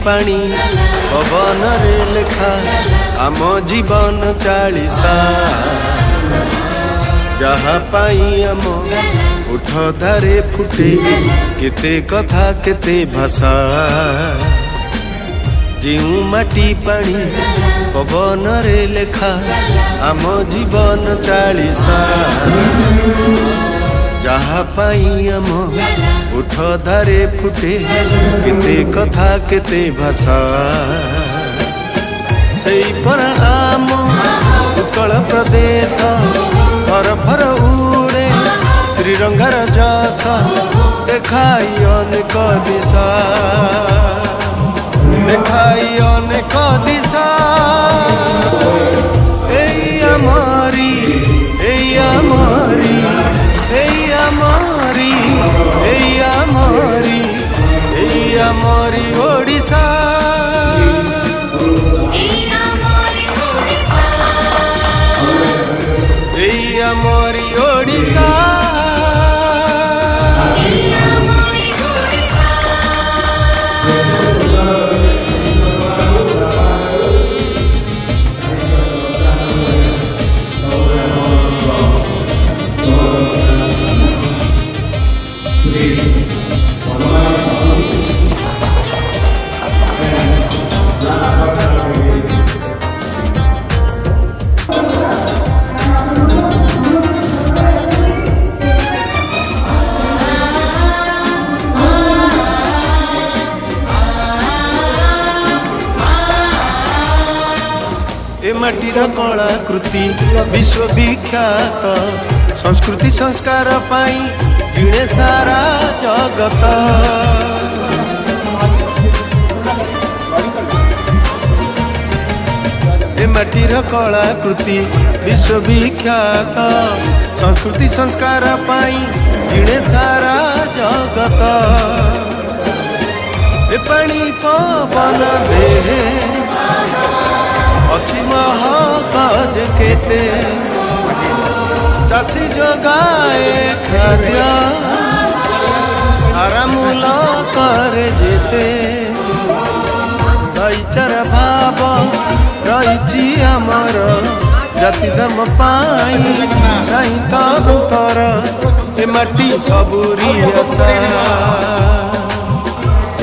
पानी पवन रे लेखा आम जीवन चालीसा जहाँ पाई आम उठ धारे फुटे केते कथा केते भाषा जिउ माटी पानी पवन रे लेखा आम जीवन चालीसा जहाँ पाई आम उठ धारे फुटे केते कथा केते भाषा सेई पर आम उत्कल प्रदेश फर फर उड़े त्रिरंगार जस देखाई अनेक दिशा देखाई अनेक दिशा एई आमारी एई आमारी एई आमारी एई आमारी एई आमारी ओडिशा एई आमारी ओडिशा ए माटीर कलाकृति विश्वविख्यात संस्कृति संस्कार पाई जिणे सारा जगत ए माटीर कलाकृति विश्वविख्यात संस्कृति संस्कार पाई जिणे सारा जगत ए पानी पवन दे अच्छी महकाज केते चाषी जगाए खाद्य सारा मूल करे जेते भाईचारा भाव रही आमर जाति धर्म पाई नहीं तो अंतर ए माटी सबुरी आशा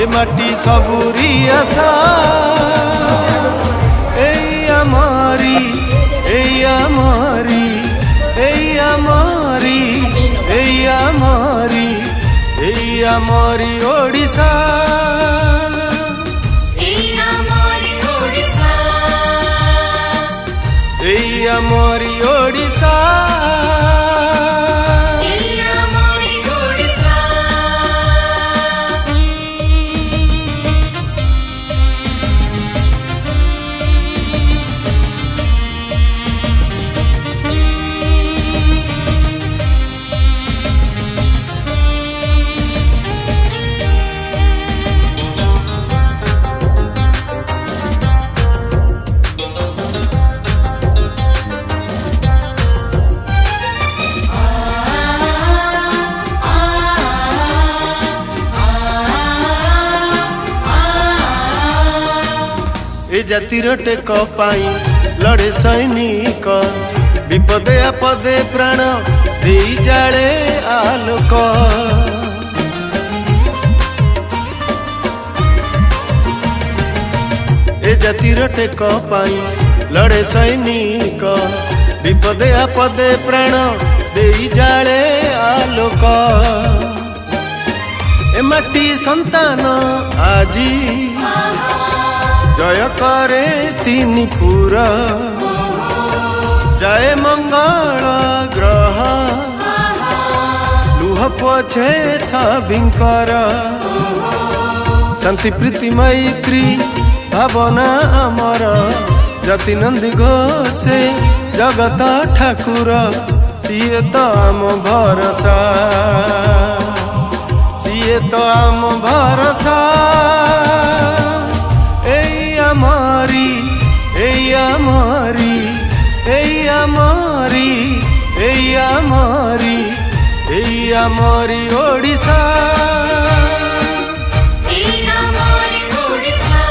ए माटी सबुरी आशा एई आमारी एई आमारी एई आमारी एई आमारी एई आमारी ओडिशा एई आमारी ओडिशा एई आमारी ओडिशा ए जातिर टेक पाई लड़े सैनिक विपदे आपदे प्राण दे जाले आलोक ए जातिर टेक पाई लड़े सैनिक विपदे आपदे प्राण दे जाले आलोक ए माटी संतान आजी जय करे तीन पुरा जय मंगल ग्रह लुह पोछे सबिंकर शांति प्रीति मैत्री भावना आमर जाति नंदी घोषे जगत ठाकुर सीए तो आम भरसा सीए तो आम भरसा एई आमारी एई आमारी एई आमारी एई आमारी एई आमारी ओडिशा एई आमारी ओडिशा।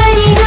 करीना